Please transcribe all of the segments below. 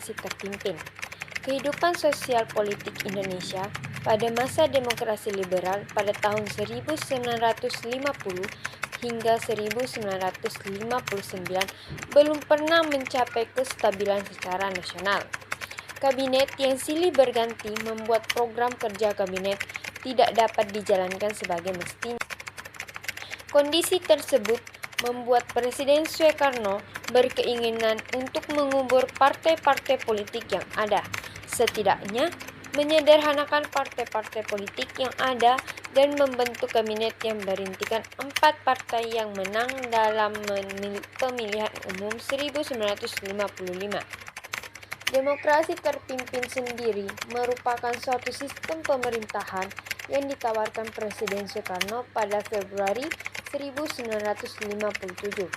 demokrasi terpimpin. Kehidupan sosial politik Indonesia pada masa demokrasi liberal pada tahun 1950 hingga 1959 belum pernah mencapai kestabilan secara nasional. Kabinet yang silih berganti membuat program kerja kabinet tidak dapat dijalankan sebagai mestinya. Kondisi tersebut membuat Presiden Soekarno berkeinginan untuk mengubur partai-partai politik yang ada, setidaknya menyederhanakan partai-partai politik yang ada dan membentuk kabinet yang berintikan 4 partai yang menang dalam pemilihan umum 1955. Demokrasi terpimpin sendiri merupakan suatu sistem pemerintahan yang ditawarkan Presiden Soekarno pada Februari 1957.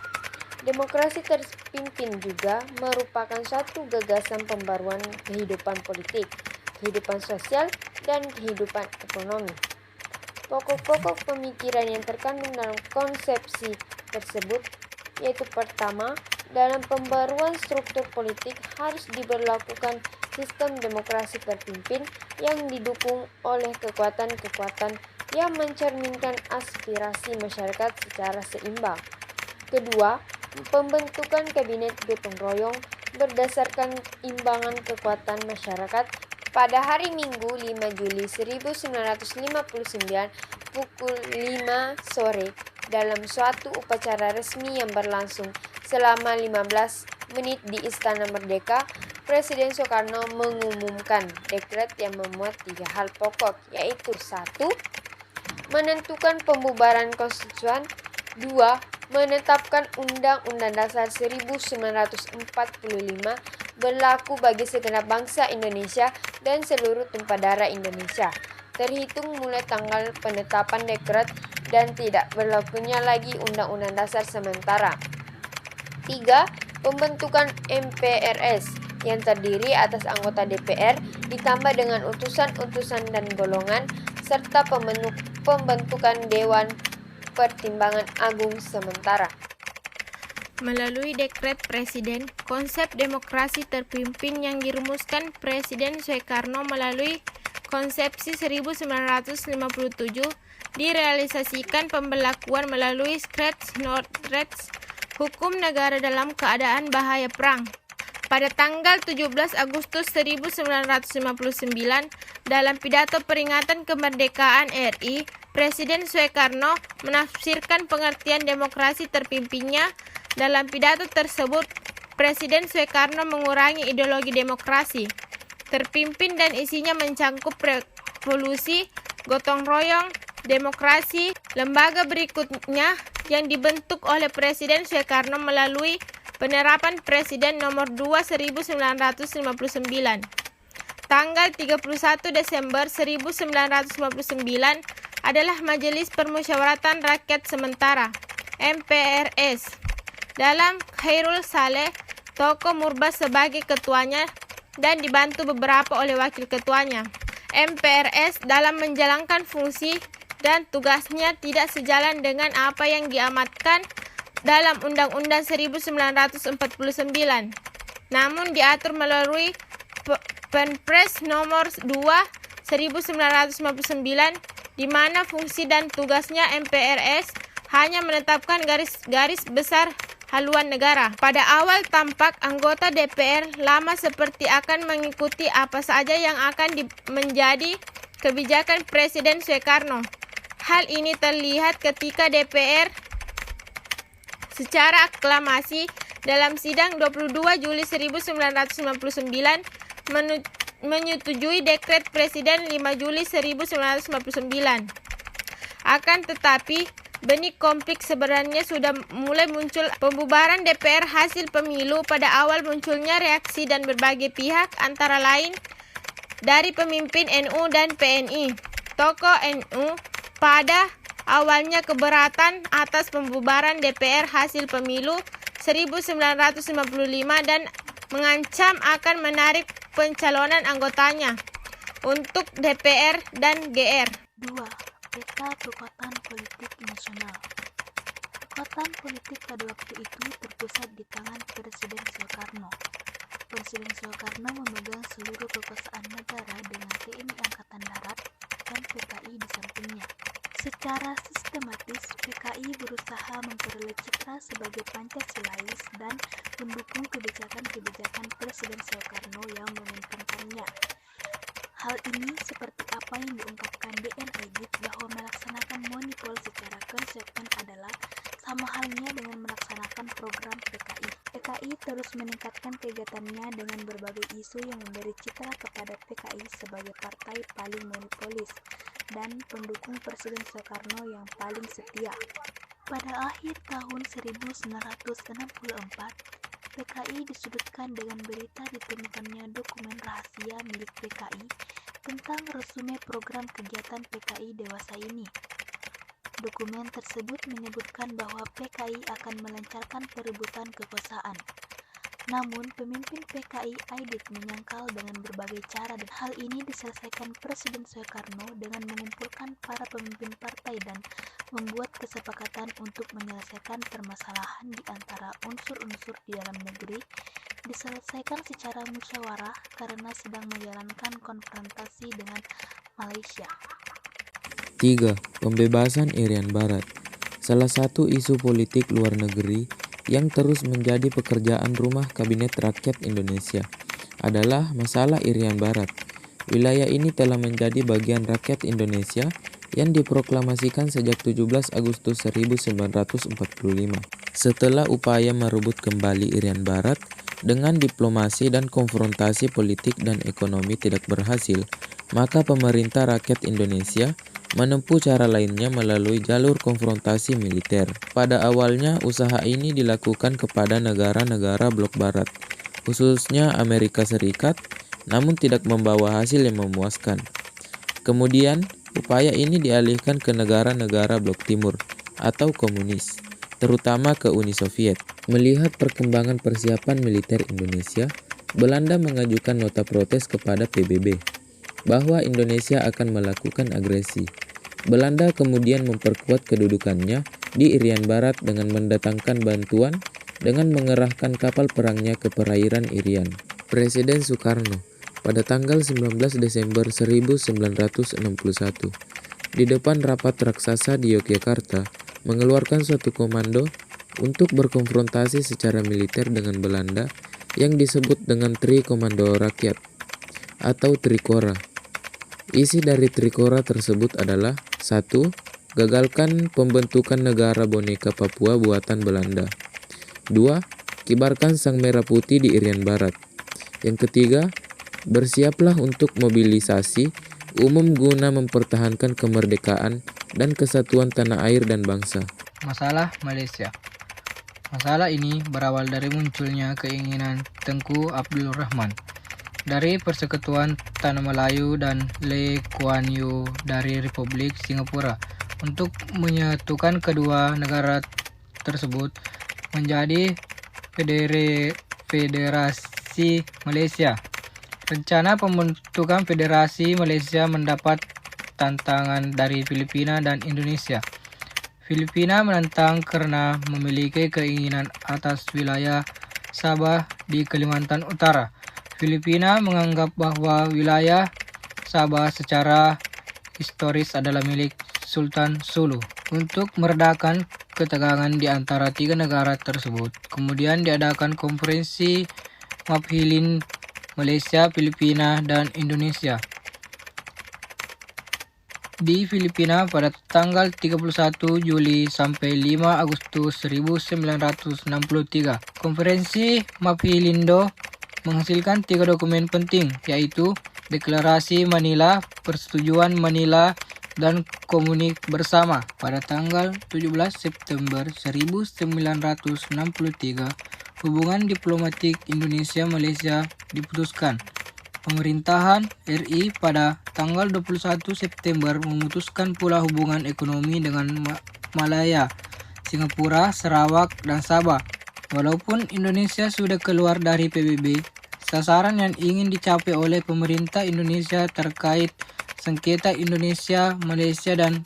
Demokrasi terpimpin juga merupakan suatu gagasan pembaruan kehidupan politik, kehidupan sosial, dan kehidupan ekonomi. Pokok-pokok pemikiran yang terkandung dalam konsepsi tersebut yaitu pertama, dalam pembaruan struktur politik harus diberlakukan sistem demokrasi terpimpin yang didukung oleh kekuatan-kekuatan yang mencerminkan aspirasi masyarakat secara seimbang. Kedua, pembentukan kabinet gotong royong berdasarkan imbangan kekuatan masyarakat pada hari Minggu 5 Juli 1959 pukul 5 sore dalam suatu upacara resmi yang berlangsung selama 15 menit di Istana Merdeka. Presiden Soekarno mengumumkan dekret yang memuat 3 hal pokok, yaitu 1. Menentukan pembubaran konstitusi. 2. Menetapkan Undang-Undang Dasar 1945 berlaku bagi segenap bangsa Indonesia dan seluruh tumpah darah Indonesia, terhitung mulai tanggal penetapan dekret dan tidak berlakunya lagi Undang-Undang Dasar sementara. 3. Pembentukan MPRS yang terdiri atas anggota DPR ditambah dengan utusan-utusan dan golongan serta pembentukan Dewan Pertimbangan Agung sementara. Melalui dekret Presiden, konsep demokrasi terpimpin yang dirumuskan Presiden Soekarno melalui konsepsi 1957 direalisasikan pembelakuan melalui Staatsnoodrecht, hukum negara dalam keadaan bahaya perang. Pada tanggal 17 Agustus 1959, dalam pidato peringatan kemerdekaan RI, Presiden Soekarno menafsirkan pengertian demokrasi terpimpinnya. Dalam pidato tersebut, Presiden Soekarno mengurangi ideologi demokrasi terpimpin dan isinya mencangkup revolusi, gotong royong, demokrasi. Lembaga berikutnya yang dibentuk oleh Presiden Soekarno melalui penerapan Presiden Nomor 2 1959. Tanggal 31 Desember 1959 adalah Majelis Permusyawaratan Rakyat Sementara (MPRS). Dalam Khairul Saleh, Toko Murba sebagai ketuanya dan dibantu beberapa oleh wakil ketuanya. MPRS dalam menjalankan fungsi dan tugasnya tidak sejalan dengan apa yang diamatkan dalam Undang-Undang 1949, namun diatur melalui Perpres Nomor 2 1959, di mana fungsi dan tugasnya MPRS hanya menetapkan garis besar haluan negara. Pada awal tampak anggota DPR lama seperti akan mengikuti apa saja yang akan menjadi kebijakan Presiden Soekarno. Hal ini terlihat ketika DPR secara aklamasi dalam sidang 22 Juli 1999 menyetujui dekret Presiden 5 Juli 1999. Akan tetapi, benih konflik sebenarnya sudah mulai muncul. Pembubaran DPR hasil pemilu pada awal munculnya reaksi dan berbagai pihak, antara lain dari pemimpin NU dan PNI. Tokoh NU pada awalnya keberatan atas pembubaran DPR hasil pemilu 1955 dan mengancam akan menarik pencalonan anggotanya untuk DPR dan GR. 2. Peta kekuatan politik nasional. Kekuatan politik pada waktu itu terpusat di tangan Presiden Soekarno. Presiden Soekarno memegang seluruh kekuasaan negara dengan TNI Angkatan Darat dan PKI di sampingnya. Secara sistematis, PKI berusaha memperoleh citra sebagai Pancasilais dan mendukung kebijakan-kebijakan Presiden Soekarno yang menguntungkannya. Hal ini seperti apa yang diungkapkan DN Aidit bahwa melaksanakan monopol secara konsekuen adalah sama halnya dengan melaksanakan program PKI. PKI terus meningkatkan kegiatannya dengan berbagai isu yang memberi citra kepada PKI sebagai partai paling monopolis dan pendukung Presiden Soekarno yang paling setia. Pada akhir tahun 1964, PKI disudutkan dengan berita ditemukannya dokumen rahasia milik PKI tentang resume program kegiatan PKI dewasa ini. Dokumen tersebut menyebutkan bahwa PKI akan melancarkan perebutan kekuasaan. Namun, pemimpin PKI Aidit menyangkal dengan berbagai cara dan hal ini diselesaikan Presiden Soekarno dengan mengumpulkan para pemimpin partai dan membuat kesepakatan untuk menyelesaikan permasalahan di antara unsur-unsur di dalam negeri, diselesaikan secara musyawarah karena sedang menjalankan konfrontasi dengan Malaysia. 3. Pembebasan Irian Barat. Salah satu isu politik luar negeri yang terus menjadi pekerjaan rumah Kabinet Rakyat Indonesia adalah masalah Irian Barat. Wilayah ini telah menjadi bagian rakyat Indonesia yang diproklamasikan sejak 17 Agustus 1945. Setelah upaya merebut kembali Irian Barat dengan diplomasi dan konfrontasi politik dan ekonomi tidak berhasil, maka pemerintah rakyat Indonesia menempuh cara lainnya melalui jalur konfrontasi militer. Pada awalnya, usaha ini dilakukan kepada negara-negara blok barat, khususnya Amerika Serikat, namun tidak membawa hasil yang memuaskan. Kemudian, upaya ini dialihkan ke negara-negara blok timur atau komunis, terutama ke Uni Soviet. Melihat perkembangan persiapan militer Indonesia, Belanda mengajukan nota protes kepada PBB bahwa Indonesia akan melakukan agresi. Belanda kemudian memperkuat kedudukannya di Irian Barat dengan mendatangkan bantuan dengan mengerahkan kapal perangnya ke perairan Irian. Presiden Soekarno pada tanggal 19 Desember 1961 di depan rapat raksasa di Yogyakarta mengeluarkan suatu komando untuk berkonfrontasi secara militer dengan Belanda yang disebut dengan Tri Komando Rakyat atau Trikora. Isi dari Trikora tersebut adalah 1. Gagalkan pembentukan negara boneka Papua buatan Belanda. 2. Kibarkan Sang Merah Putih di Irian Barat. Yang ketiga, bersiaplah untuk mobilisasi umum guna mempertahankan kemerdekaan dan kesatuan tanah air dan bangsa. Masalah Malaysia. Masalah ini berawal dari munculnya keinginan Tengku Abdul Rahman dari Persekutuan Tanah Melayu dan Lee Kuan Yew dari Republik Singapura untuk menyatukan kedua negara tersebut menjadi Federasi Malaysia. Rencana pembentukan Federasi Malaysia mendapat tantangan dari Filipina dan Indonesia. Filipina menentang karena memiliki keinginan atas wilayah Sabah di Kalimantan Utara. Filipina menganggap bahwa wilayah Sabah secara historis adalah milik Sultan Sulu. Untuk meredakan ketegangan di antara tiga negara tersebut, kemudian diadakan konferensi Maphilin Malaysia, Filipina, dan Indonesia di Filipina pada tanggal 31 Juli sampai 5 Agustus 1963. Konferensi Maphilindo menghasilkan 3 dokumen penting, yaitu Deklarasi Manila, Persetujuan Manila, dan Komunik Bersama. Pada tanggal 17 September 1963, hubungan diplomatik Indonesia-Malaysia diputuskan. Pemerintahan RI pada tanggal 21 September memutuskan pula hubungan ekonomi dengan Malaya, Singapura, Sarawak, dan Sabah. Walaupun Indonesia sudah keluar dari PBB, sasaran yang ingin dicapai oleh pemerintah Indonesia terkait sengketa Indonesia, Malaysia, dan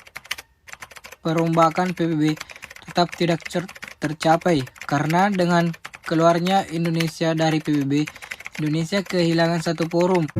perombakan PBB tetap tidak tercapai karena dengan keluarnya Indonesia dari PBB, Indonesia kehilangan satu forum.